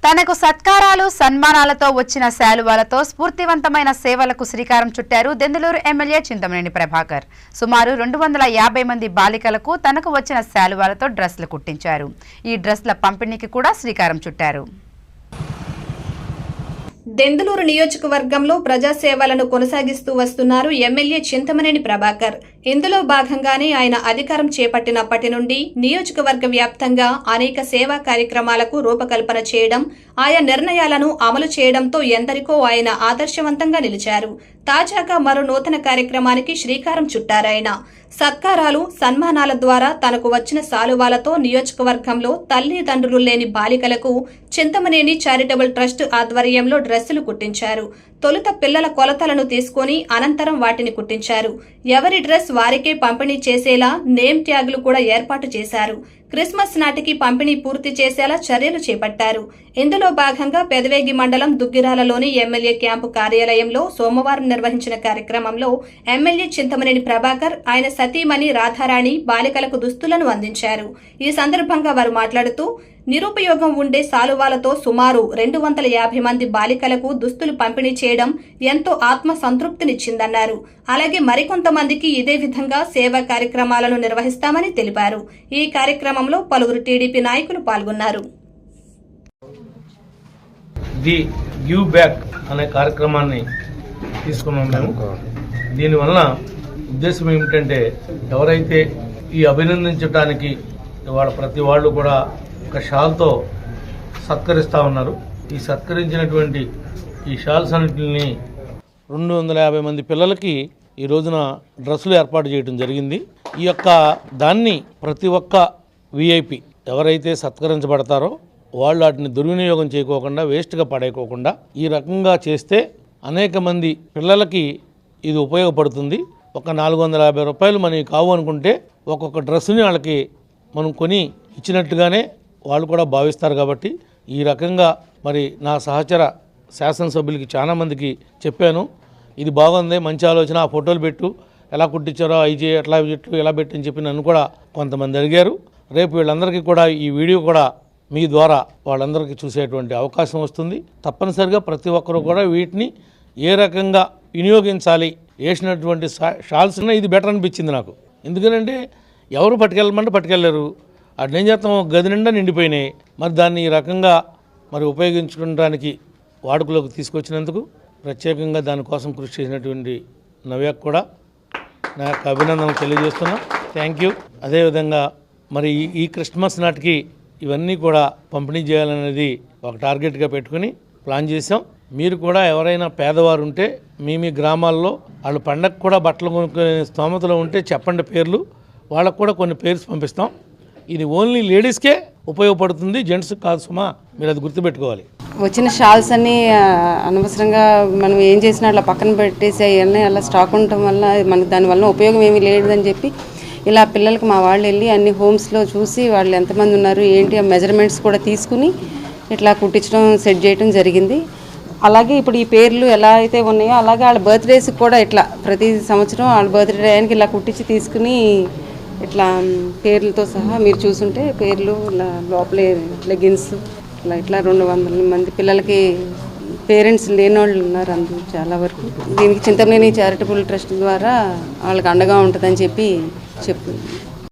తనకు సత్కారాలు సన్మానాలతో వచ్చిన శాలువాలతో స్ఫూర్తివంతమైన సేవలకు శ్రీకారం చుట్టారు దెందులూరు ఎమ్మెల్యే చింతమనేని ప్రభాకర్. సుమారు 250 మంది బాలికలకు తనకు వచ్చిన శాలువాలతో డ్రెస్లు కుట్టించారు. ఈ డ్రెస్ల పంపిణీకి కూడా శ్రీకారం చుట్టారు. దెందులూరు నియోజకవర్గంలో ప్రజాసేవలను కొనసాగిస్తూ వస్తున్నారు ఎమ్మెల్యే చింతమనేని ప్రభాకర్. ఇందులో భాగంగానే ఆయన అధికారం చేపట్టినప్పటి నుండి నియోజకవర్గ వ్యాప్తంగా అనేక సేవా కార్యక్రమాలకు రూపకల్పన చేయడం, ఆయా నిర్ణయాలను అమలు చేయడంతో ఎందరికో ఆయన ఆదర్శవంతంగా నిలిచారు. తాజాగా మరో నూతన కార్యక్రమానికి శ్రీకారం చుట్టారాయన. సత్కారాలు సన్మానాల ద్వారా తనకు వచ్చిన శాలువాలతో నియోజకవర్గంలో తల్లిదండ్రులు లేని బాలికలకు చింతమనేని చారిటబుల్ ట్రస్ట్ ఆధ్వర్యంలో డ్రెస్సులు కుట్టించారు. తొలుత పిల్లల కొలతలను తీసుకుని అనంతరం వాటిని కుట్టించారు. ఎవరి డ్రెస్ వారికే పంపిణీ చేసేలా నేమ్ ట్యాగులు కూడా ఏర్పాటు చేశారు. క్రిస్మస్ నాటికి పంపిణీ పూర్తి చేసేలా చర్యలు చేపట్టారు. ఇందులో భాగంగా పెదవేగి మండలం దుగ్గిరాలలోని ఎమ్మెల్యే క్యాంపు కార్యాలయంలో సోమవారం నిర్వహించిన కార్యక్రమంలో ఎమ్మెల్యే చింతమనేని ప్రభాకర్, ఆయన సతీమణి రాధారాణి బాలికలకు దుస్తులను అందించారు. ఈ సందర్భంగా వారు మాట్లాడుతూ నిరుపయోగం ఉండే శాలువాలతో సుమారు 250 మంది బాలికలకు దుస్తులు పంపిణీ చేయడం ఎంతో ఆత్మ సంతృప్తినిచ్చిందన్నారు. అలాగే మరికొంతమందికి ఇదే విధంగా సేవా కార్యక్రమాలను నిర్వహిస్తామని తెలిపారు. ఈ కార్యక్రమంలో పలువురు టీడీపీ నాయకులు పాల్గొన్నారు. ది గివ్ బ్యాక్ అనే కార్యక్రమాన్ని తీసుకున్నాం. దీనివల్ల ఉద్దేశం ఏమిటంటే, ఎవరైతే ఈ అభినందించడానికి ప్రతి వాళ్ళు కూడా ఒక షాల్తో సత్కరిస్తూ ఉన్నారు. ఈ సత్కరించినటువంటి ఈ షాల్స్ అన్నింటిని 250 మంది పిల్లలకి ఈ రోజున డ్రెస్సులు ఏర్పాటు చేయడం జరిగింది. ఈ యొక్క దాన్ని ప్రతి ఒక్క విఐపి ఎవరైతే సత్కరించబడతారో వాళ్ళు వాటిని దుర్వినియోగం చేయకోకుండా, వేస్ట్గా పడేయకోకుండా ఈ రకంగా చేస్తే అనేక మంది పిల్లలకి ఇది ఉపయోగపడుతుంది. ఒక 450 రూపాయలు మనకి కావు అనుకుంటే ఒక్కొక్క డ్రెస్సుని వాళ్ళకి మనం కొని ఇచ్చినట్టుగానే వాళ్ళు కూడా భావిస్తారు. కాబట్టి ఈ రకంగా మరి నా సహచర శాసనసభ్యులకి చాలా మందికి చెప్పాను, ఇది బాగుంది, మంచి ఆలోచన, ఆ ఫోటోలు పెట్టు, ఎలా కుట్టించారో అవి ఎట్లా పెట్టు, ఎలా పెట్టి అని చెప్పి నన్ను కూడా కొంతమంది అడిగారు. రేపు వీళ్ళందరికీ కూడా ఈ వీడియో కూడా మీ ద్వారా వాళ్ళందరికీ చూసేటువంటి అవకాశం వస్తుంది. తప్పనిసరిగా ప్రతి ఒక్కరు కూడా వీటిని ఏ రకంగా వినియోగించాలి, వేసినటువంటి షాల్స్ ఇది బెటర్ అనిపించింది నాకు. ఎందుకంటే ఎవరు పట్టుకెళ్ళమంటే పట్టుకెళ్ళారు, అట్లేం చేస్తాం, గది నిండా నిండిపోయినాయి. మరి దాన్ని ఈ రకంగా మరి ఉపయోగించుకోవడానికి వాడుకలోకి తీసుకొచ్చినందుకు ప్రత్యేకంగా దానికోసం కృషి చేసినటువంటి నవ్యకు కూడా నా యొక్క అభినందనలు తెలియజేస్తున్నా. Thank you. అదేవిధంగా మరి ఈ క్రిస్మస్ నాటికి ఇవన్నీ కూడా పంపిణీ చేయాలనేది ఒక టార్గెట్గా పెట్టుకుని ప్లాన్ చేసాం. మీరు కూడా ఎవరైనా పేదవారు ఉంటే మీ గ్రామాల్లో వాళ్ళ పండగకు కూడా బట్టలు కొనుక్కునే స్తోమతలో ఉంటే చెప్పండి పేర్లు, వాళ్ళకు కూడా కొన్ని పేర్స్ పంపిస్తాం. ఇది ఓన్లీ లేడీస్కే ఉపయోగపడుతుంది, జెంట్స్కి కాదు సుమా, మీరు అది గుర్తుపెట్టుకోవాలి. వచ్చిన షాల్స్ అన్నీ అనవసరంగా మనం ఏం చేసినా అట్లా పక్కన పెట్టేసి అవన్నీ అలా స్టాక్ ఉండటం వల్ల మనకి దానివల్ల ఉపయోగం ఏమీ లేదని చెప్పి ఇలా పిల్లలకి మా వాళ్ళు వెళ్ళి అన్ని హోమ్స్లో చూసి వాళ్ళు ఎంతమంది ఉన్నారు ఏంటి ఆ మెజర్మెంట్స్ కూడా తీసుకుని ఇట్లా కుట్టించడం, సెట్ చేయడం జరిగింది. అలాగే ఇప్పుడు ఈ పేర్లు ఎలా అయితే ఉన్నాయో అలాగే వాళ్ళ బర్త్డేస్కి కూడా ఇట్లా ప్రతి సంవత్సరం వాళ్ళ బర్త్డే టైంకి ఇలా కుట్టించి తీసుకుని ఇట్లా పేర్లతో సహా మీరు చూసుంటే పేర్లు ఇలా లోపలే లెగిన్స్ ఇట్లా 200 మంది పిల్లలకి పేరెంట్స్ లేని వాళ్ళు ఉన్నారు అందరూ చాలా వరకు. దీనికి చింతమనేని చారిటబుల్ ట్రస్ట్ ద్వారా వాళ్ళకి అండగా ఉంటుందని చెప్పి చెప్తుంది.